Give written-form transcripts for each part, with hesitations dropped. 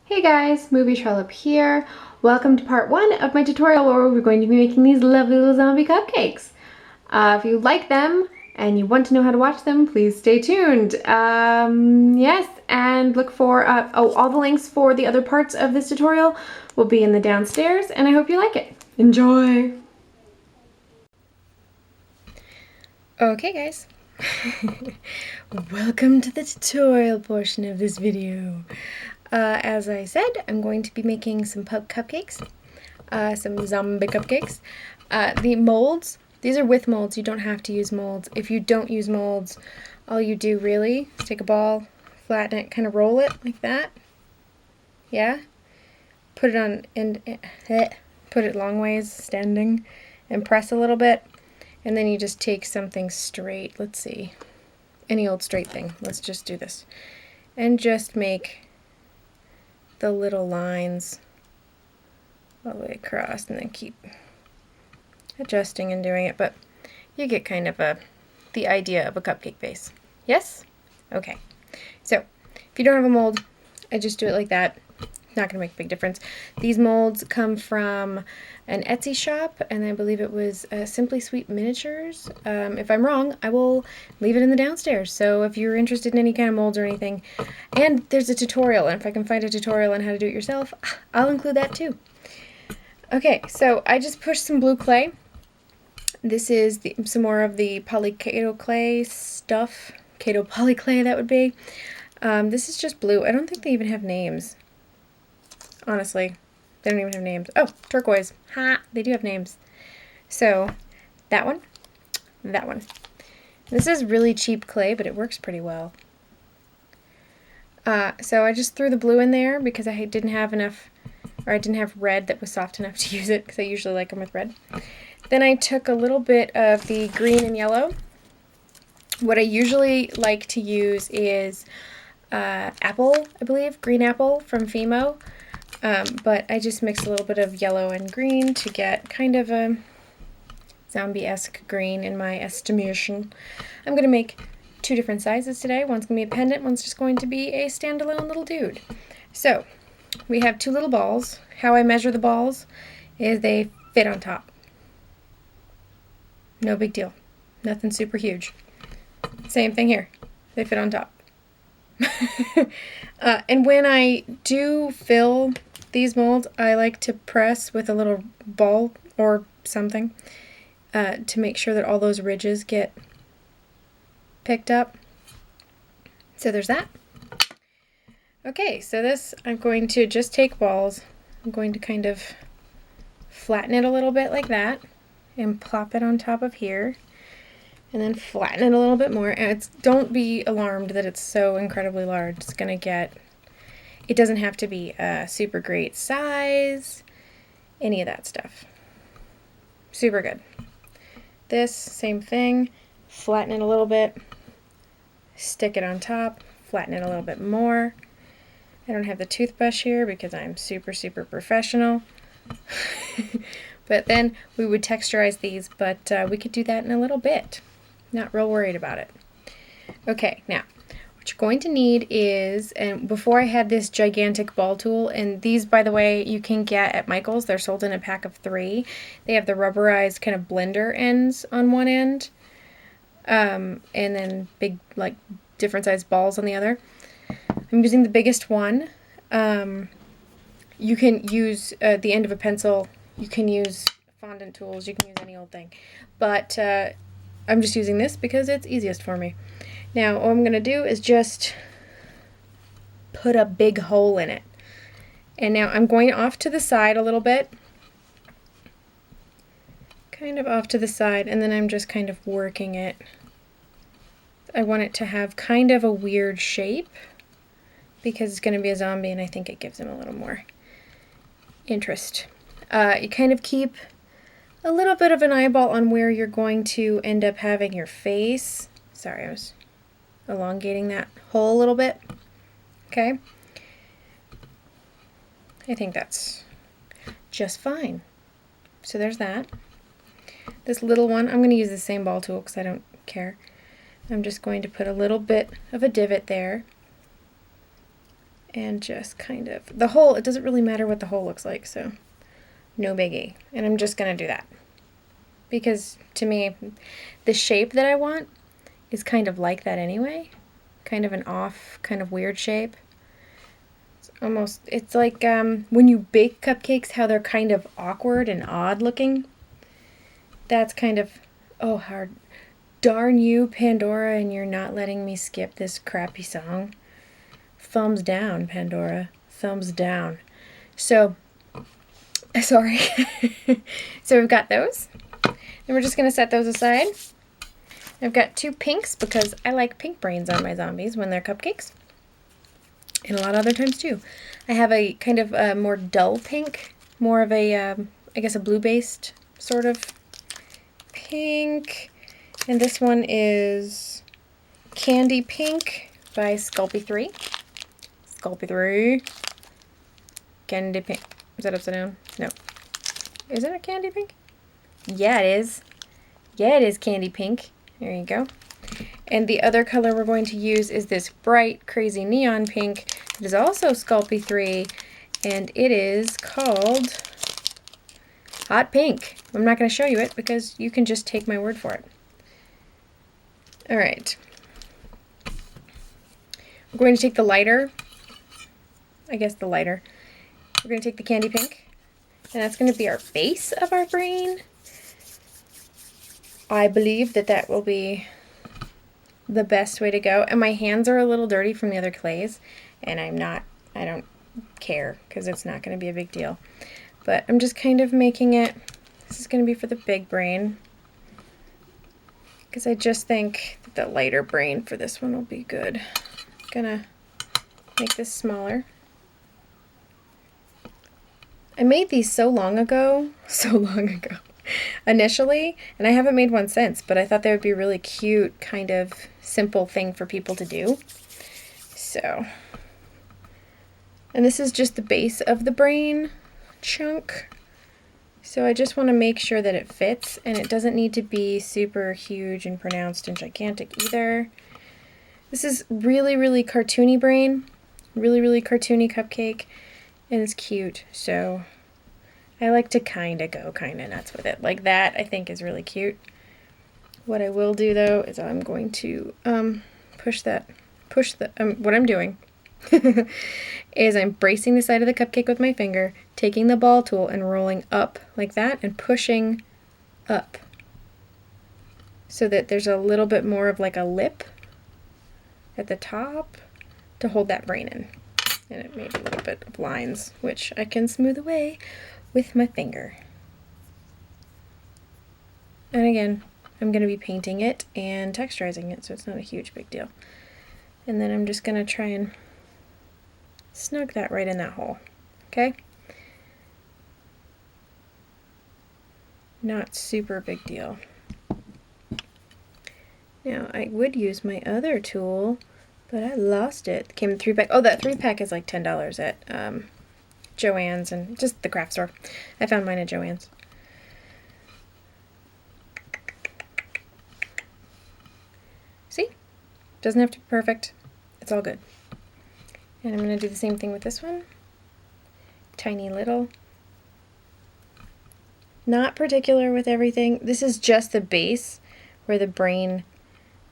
Hey guys, Movie Trollop here. Welcome to part 1 of my tutorial where we're going to be making these lovely little zombie cupcakes. If you like them and you want to know how to watch them, please stay tuned. Yes, and look for, all the links for the other parts of this tutorial will be in the downstairs, and I hope you like it. Enjoy! Okay guys, welcome to the tutorial portion of this video. As I said, I'm going to be making some cupcakes, some zombie cupcakes. The molds, these are with molds, you don't have to use molds. If you don't use molds, all you do really is take a ball, flatten it, kind of roll it like that. Yeah? Put it on, and put it long ways, standing, and press a little bit. And then you just take something straight, let's see, any old straight thing. Let's just do this. And just make the little lines all the way across, and then keep adjusting and doing it, but you get kind of the idea of a cupcake base. Yes? Okay. So, if you don't have a mold, I just do it like that. Not going to make a big difference. These molds come from an Etsy shop, and I believe it was Simply Sweet Miniatures. If I'm wrong, I will leave it in the downstairs. So if you're interested in any kind of molds or anything, and there's a tutorial, and if I can find a tutorial on how to do it yourself, I'll include that too. Okay, so I just pushed some blue clay. This is some more of the Kato clay stuff. Kato poly clay, that would be. This is just blue. I don't think they even have names. Honestly, they don't even have names. Oh, turquoise. Ha! They do have names. So, that one. That one. This is really cheap clay, but it works pretty well. So I just threw the blue in there because I didn't have enough, or I didn't have red that was soft enough to use it, because I usually like them with red. Then I took a little bit of the green and yellow. What I usually like to use is apple, I believe, green apple from Fimo. But I just mixed a little bit of yellow and green to get kind of a zombie-esque green in my estimation. I'm going to make 2 different sizes today. One's going to be a pendant, one's just going to be a standalone little dude. So, we have 2 little balls. How I measure the balls is they fit on top. No big deal. Nothing super huge. Same thing here. They fit on top. And when I do fill these molds, I like to press with a little ball or something to make sure that all those ridges get picked up. So there's that. Okay, so this, I'm going to just take balls. I'm going to kind of flatten it a little bit like that and plop it on top of here. And then flatten it a little bit more. And don't be alarmed that it's so incredibly large. It's going to get, it doesn't have to be a super great size, any of that stuff. Super good. This, same thing. Flatten it a little bit. Stick it on top. Flatten it a little bit more. I don't have the toothbrush here because I'm super, super professional. But then we would texturize these, but we could do that in a little bit. Not real worried about it. Okay, now, what you're going to need is, and before I had this gigantic ball tool, and these, by the way, you can get at Michael's. They're sold in a pack of 3. They have the rubberized kind of blender ends on one end, and then big, like, different sized balls on the other. I'm using the biggest one. You can use the end of a pencil. You can use fondant tools. You can use any old thing. But I'm just using this because it's easiest for me. Now, what I'm going to do is just put a big hole in it. And now I'm going off to the side a little bit. Kind of off to the side, and then I'm just kind of working it. I want it to have kind of a weird shape because it's going to be a zombie, and I think it gives him a little more interest. You kind of keep a little bit of an eyeball on where you're going to end up having your face. Sorry, I was elongating that hole a little bit. Okay. I think that's just fine. So there's that. This little one, I'm going to use the same ball tool because I don't care. I'm just going to put a little bit of a divot there. And just kind of, the hole, it doesn't really matter what the hole looks like, so no biggie. And I'm just going to do that. Because to me, the shape that I want is kind of like that anyway. Kind of an off, kind of weird shape. It's almost, it's like when you bake cupcakes, how they're kind of awkward and odd looking. That's kind of, oh, hard. Darn you, Pandora, and you're not letting me skip this crappy song. Thumbs down, Pandora. Thumbs down. So, sorry. So we've got those. And we're just going to set those aside. I've got 2 pinks because I like pink brains on my zombies when they're cupcakes. And a lot of other times too. I have a kind of a more dull pink. More of a, I guess a blue-based sort of pink. And this one is Candy Pink by Sculpey 3. Sculpey 3. Candy Pink. Is that upside down? No. Is it a Candy Pink? Yeah, it is. Yeah, it is Candy Pink. There you go. And the other color we're going to use is this bright, crazy neon pink. It is also Sculpey 3, and it is called Hot Pink. I'm not going to show you it because you can just take my word for it. All right. We're going to take the lighter. I guess the lighter. We're going to take the candy pink, and that's going to be our base of our brain. I believe that that will be the best way to go. And my hands are a little dirty from the other clays, and I don't care because it's not going to be a big deal. But I'm just kind of making it, this is going to be for the big brain, because I just think that the lighter brain for this one will be good. I'm gonna make this smaller. I made these so long ago, initially, and I haven't made one since, but I thought they would be a really cute, kind of simple thing for people to do. So, and this is just the base of the brain chunk. So I just want to make sure that it fits, and it doesn't need to be super huge and pronounced and gigantic either. This is really, really cartoony brain, really, really cartoony cupcake, and it's cute, so I like to kind of go kind of nuts with it. Like that, I think, is really cute. What I will do, though, is I'm going to what I'm doing is I'm bracing the side of the cupcake with my finger, taking the ball tool and rolling up like that and pushing up so that there's a little bit more of like a lip at the top to hold that brain in. And it made a little bit of lines, which I can smooth away with my finger. And again, I'm going to be painting it and texturizing it, so it's not a huge big deal. And then I'm just going to try and snug that right in that hole, okay? Not super big deal. Now, I would use my other tool, but I lost it. It came in 3-pack. Oh, that 3-pack is like $10 at Joann's and just the craft store. I found mine at Joann's. See? Doesn't have to be perfect. It's all good. And I'm going to do the same thing with this one. Tiny little. Not particular with everything. This is just the base where the brain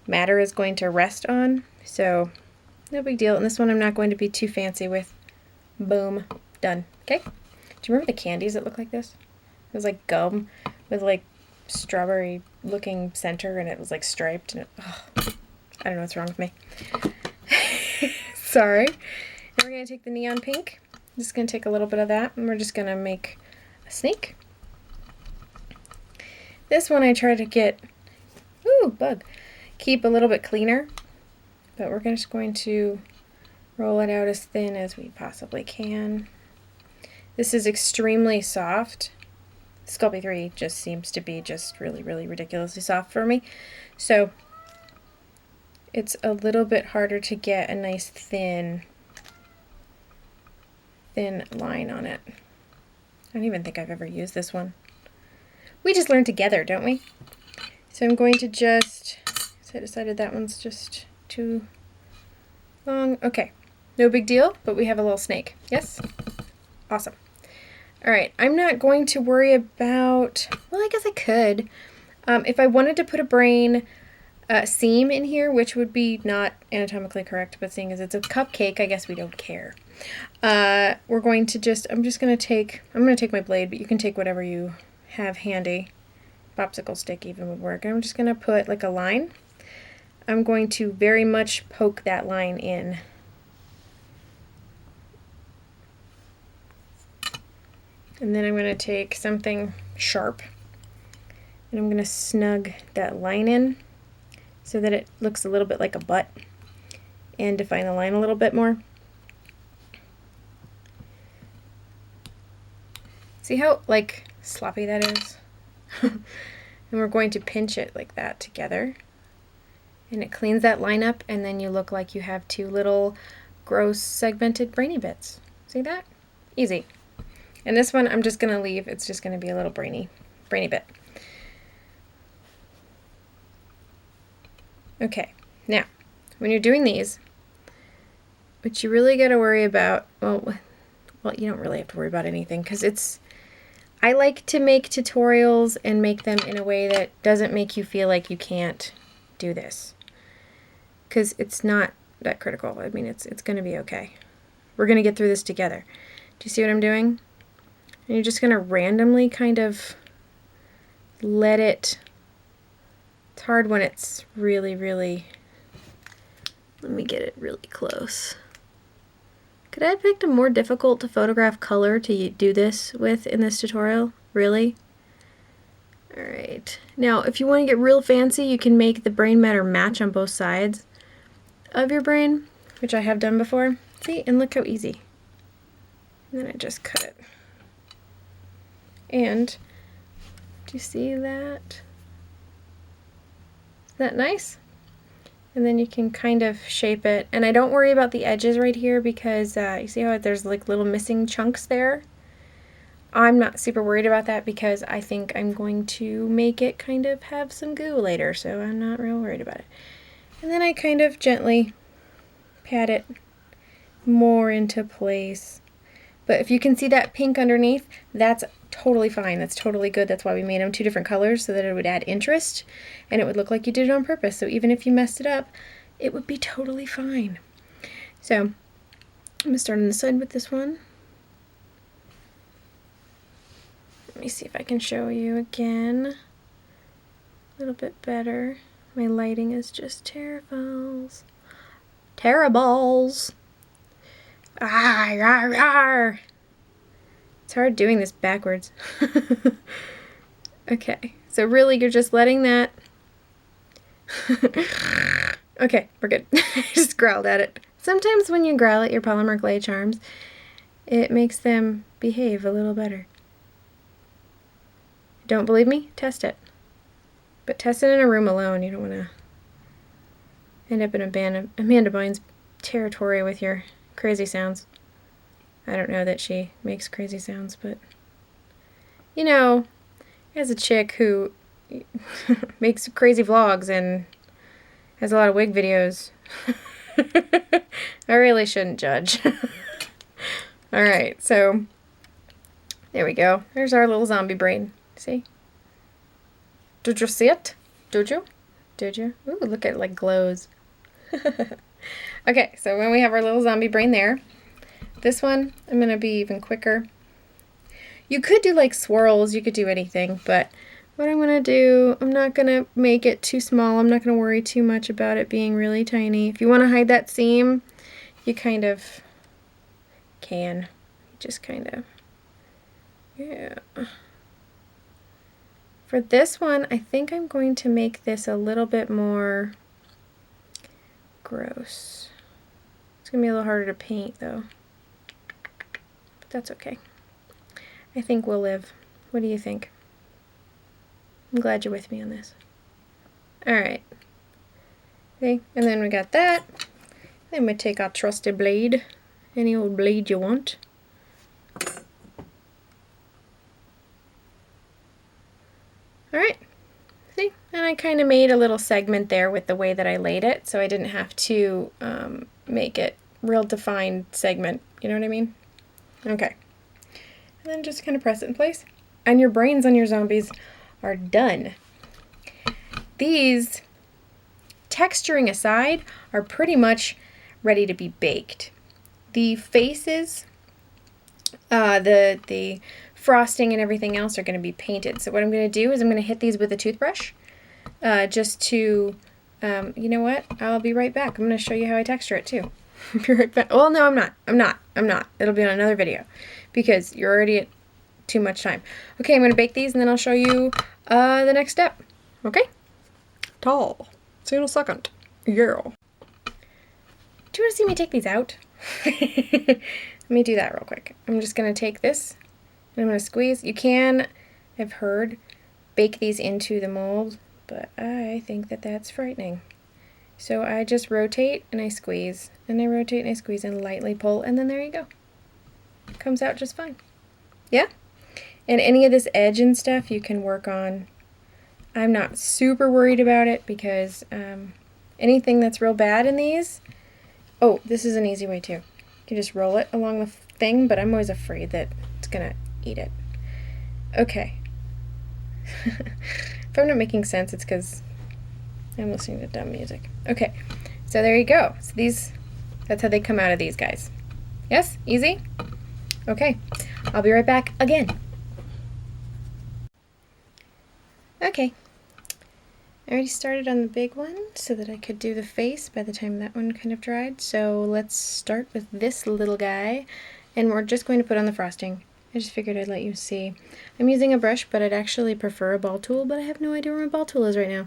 matter is going to rest on. So, no big deal. And this one I'm not going to be too fancy with. Boom. Done. Okay? Do you remember the candies that look like this? It was like gum with like strawberry looking center, and it was like striped. And I don't know what's wrong with me. Sorry. Now we're going to take the neon pink. I'm just going to take a little bit of that, and we're just going to make a snake. This one I try to get, keep a little bit cleaner, but we're just going to roll it out as thin as we possibly can. This is extremely soft. Sculpey 3 just seems to be just really, really ridiculously soft for me. So it's a little bit harder to get a nice thin line on it. I don't even think I've ever used this one. We just learn together, don't we? So I'm going to just, so I decided that one's just too long. Okay, No big deal, but we have a little snake. Yes? Awesome. All right, I'm not going to worry about, well, I guess I could. If I wanted to put a brain seam in here, which would be not anatomically correct, but seeing as it's a cupcake, I guess we don't care. We're going to just, I'm going to take my blade, but you can take whatever you have handy. Popsicle stick even would work. I'm just going to put like a line. I'm going to very much poke that line in. And then I'm going to take something sharp and I'm going to snug that line in so that it looks a little bit like a butt and define the line a little bit more. See how like sloppy that is? And we're going to pinch it like that together. And it cleans that line up, and then you look like you have two little gross segmented brainy bits. See that? Easy. And this one I'm just going to leave. It's just going to be a little brainy bit. Okay, now, when you're doing these, what you really got to worry about, well, you don't really have to worry about anything, because I like to make tutorials and make them in a way that doesn't make you feel like you can't do this. Because it's not that critical. I mean, it's going to be okay. We're going to get through this together. Do you see what I'm doing? And you're just going to randomly kind of let it. It's hard when it's really, really. Let me get it really close. Could I have picked a more difficult to photograph color to do this with in this tutorial? Really? Alright. Now, if you want to get real fancy, you can make the brain matter match on both sides of your brain, which I have done before. See? And look how easy. And then I just cut it. And, do you see that? Is that nice? And then you can kind of shape it. And I don't worry about the edges right here because you see how there's like little missing chunks there? I'm not super worried about that because I think I'm going to make it kind of have some goo later, so I'm not real worried about it. And then I kind of gently pat it more into place. But if you can see that pink underneath, that's totally fine. That's totally good. That's why we made them two different colors, so that it would add interest and it would look like you did it on purpose. So even if you messed it up, it would be totally fine. So I'm going to start on the side with this one. Let me see if I can show you again a little bit better. My lighting is just terribles. Terribles! Ah, rawr, rawr. It's hard doing this backwards. Okay, so really you're just letting that... Okay, we're good. I just growled at it. Sometimes when you growl at your polymer clay charms, it makes them behave a little better. Don't believe me? Test it. But test it in a room alone. You don't want to end up in Amanda Bynes' territory with your crazy sounds. I don't know that she makes crazy sounds, but you know, as a chick who makes crazy vlogs and has a lot of wig videos, I really shouldn't judge. Alright, so there we go. There's our little zombie brain. See? Did you see it? Did you? Did you? Ooh, look at it like glows. Okay, so when we have our little zombie brain there, this one, I'm going to be even quicker. You could do like swirls, you could do anything, but what I'm going to do, I'm not going to make it too small. I'm not going to worry too much about it being really tiny. If you want to hide that seam, you kind of can. Just kind of, yeah. For this one, I think I'm going to make this a little bit more gross. It's going to be a little harder to paint though. But that's okay. I think we'll live. What do you think? I'm glad you're with me on this. Alright. Okay, and then we got that. Then we take our trusty blade. Any old blade you want. Alright, see? And I kind of made a little segment there with the way that I laid it, so I didn't have to make it real defined segment. You know what I mean? Okay. And then just kind of press it in place. And your brains on your zombies are done. These, texturing aside, are pretty much ready to be baked. The faces, the frosting and everything else are going to be painted. So what I'm going to do is I'm going to hit these with a toothbrush just to, you know what? I'll be right back. I'm going to show you how I texture it too. Be right back. Well, no, I'm not. It'll be on another video because you're already at too much time. Okay, I'm going to bake these and then I'll show you the next step. Okay? Tall. See you in a second. Yeah. Do you want to see me take these out? Let me do that real quick. I'm just going to take this and I'm going to squeeze. You can, I've heard, bake these into the mold, but I think that that's frightening. So I just rotate and I squeeze, and I rotate and I squeeze and lightly pull, and then there you go. It comes out just fine. Yeah? And any of this edge and stuff you can work on. I'm not super worried about it because anything that's real bad in these, oh, this is an easy way too. You can just roll it along the thing, but I'm always afraid that it's gonna eat it. Okay. If I'm not making sense, it's because I'm listening to dumb music. Okay, so there you go. So these, that's how they come out of these guys. Yes? Easy? Okay, I'll be right back again. Okay. I already started on the big one so that I could do the face by the time that one kind of dried. So let's start with this little guy, and we're just going to put on the frosting. I just figured I'd let you see. I'm using a brush, but I'd actually prefer a ball tool, but I have no idea where my ball tool is right now.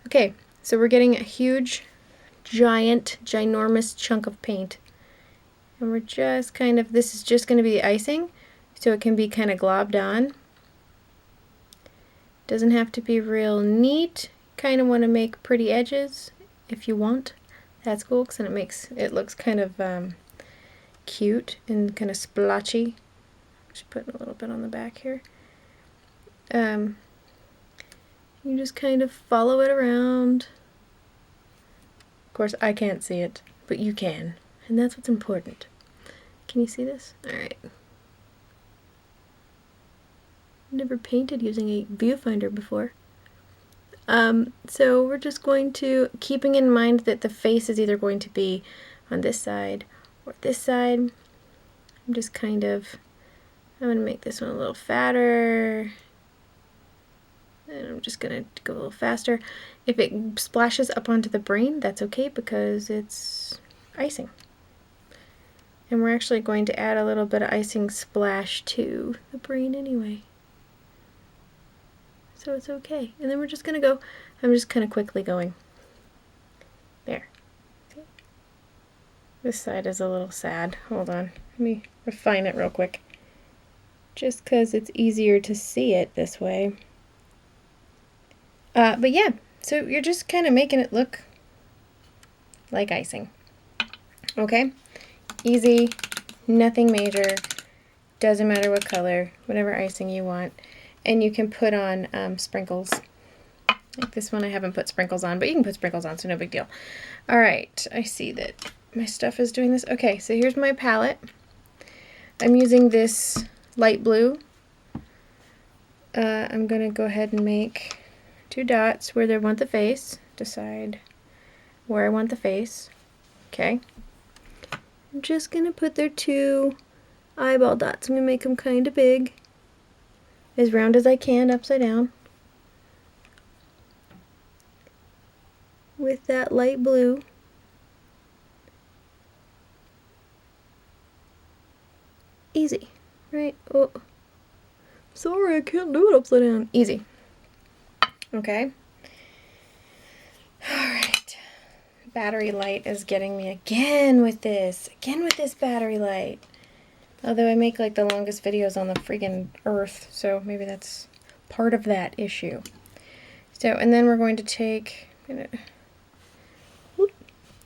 Okay, so we're getting a huge, giant, ginormous chunk of paint. And we're just kind of, this is just going to be the icing, so it can be kind of globbed on. Doesn't have to be real neat. Kind of want to make pretty edges if you want. That's cool, because then it looks kind of cute and kind of splotchy. Just putting a little bit on the back here. You just kind of follow it around. Of course, I can't see it, but you can, and that's what's important. Can you see this? Alright. Never painted using a viewfinder before. So we're just going to, keeping in mind that the face is either going to be on this side or this side, I'm just kind of, I'm going to make this one a little fatter. And I'm just going to go a little faster. If it splashes up onto the brain, that's okay because it's icing. And we're actually going to add a little bit of icing splash to the brain anyway. So it's okay. And then we're just going to go, I'm just kind of quickly going. There. Okay. This side is a little sad. Hold on. Let me refine it real quick. Just because it's easier to see it this way. But yeah, so you're just kind of making it look like icing. Okay? Easy, nothing major, doesn't matter what color, whatever icing you want. And you can put on sprinkles. Like this one I haven't put sprinkles on, but you can put sprinkles on, so no big deal. Alright, I see that my stuff is doing this. Okay, so here's my palette. I'm using this light blue. I'm going to go ahead and make 2 dots where I want the face. Decide where I want the face. Okay. I'm just going to put their 2 eyeball dots. I'm going to make them kind of big. As round as I can, upside down. With that light blue. Easy, right? Oh, sorry, I can't do it upside down. Easy. Okay. Alright. Battery light is getting me again with this. Again with this battery light. Although I make like the longest videos on the friggin' earth, so maybe that's part of that issue. So, and then we're going to take,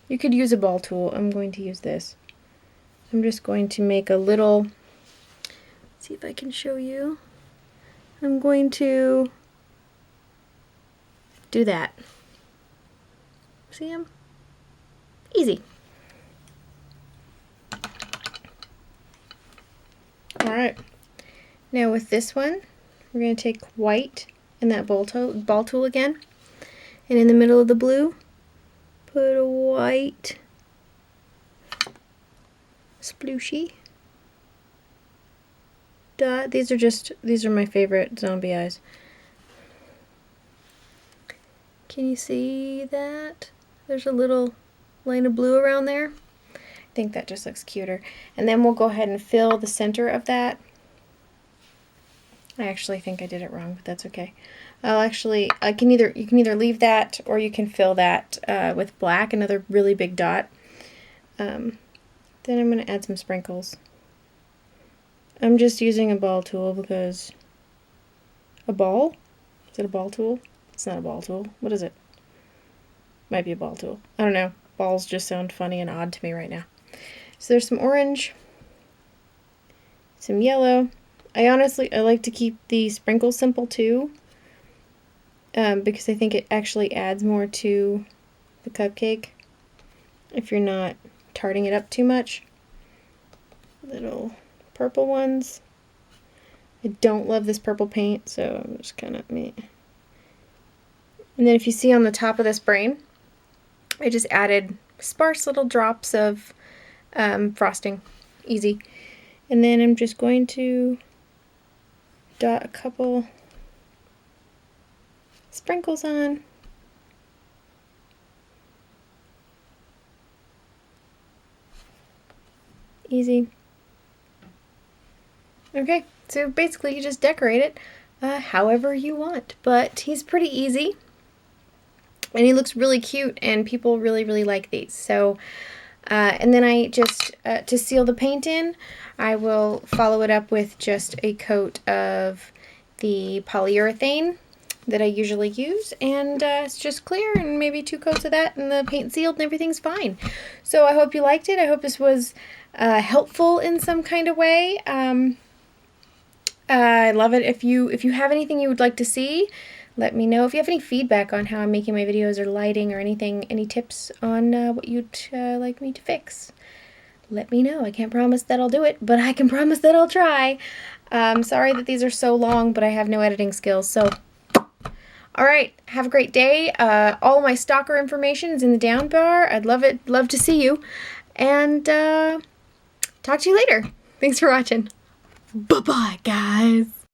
you could use a ball tool. I'm going to use this. I'm just going to make a little, let's see if I can show you. I'm going to do that. See him? Easy. Alright. Now with this one, we're going to take white and that ball tool again. And in the middle of the blue, put a white splooshy dot. These are my favorite zombie eyes. Can you see that? There's a little line of blue around there. I think that just looks cuter. And then we'll go ahead and fill the center of that. I actually think I did it wrong, but that's okay. You can either leave that or you can fill that with black, another really big dot. Then I'm going to add some sprinkles. I'm just using a ball tool because a ball? Is it a ball tool? It's not a ball tool. What is it? Might be a ball tool. I don't know. Balls just sound funny and odd to me right now. So there's some orange, some yellow. I like to keep the sprinkles simple too, because I think it actually adds more to the cupcake if you're not tarting it up too much. Little purple ones. I don't love this purple paint, so I'm just kind of me. And then if you see on the top of this brain, I just added sparse little drops of frosting. Easy. And then I'm just going to dot a couple sprinkles on. Easy. Okay, so basically you just decorate it however you want, but he's pretty easy. And he looks really cute, and people really, really like these. So, and then I just, to seal the paint in, I will follow it up with just a coat of the polyurethane that I usually use, and it's just clear, and maybe 2 coats of that, and the paint sealed, and everything's fine. So I hope you liked it. I hope this was helpful in some kind of way. I love it. If you have anything you would like to see, let me know. If you have any feedback on how I'm making my videos or lighting or anything, any tips on what you'd like me to fix, let me know. I can't promise that I'll do it, but I can promise that I'll try. Sorry that these are so long, but I have no editing skills. So, alright, have a great day. All my stalker information is in the down bar. I'd love to see you. And talk to you later. Thanks for watching. Bye-bye, guys.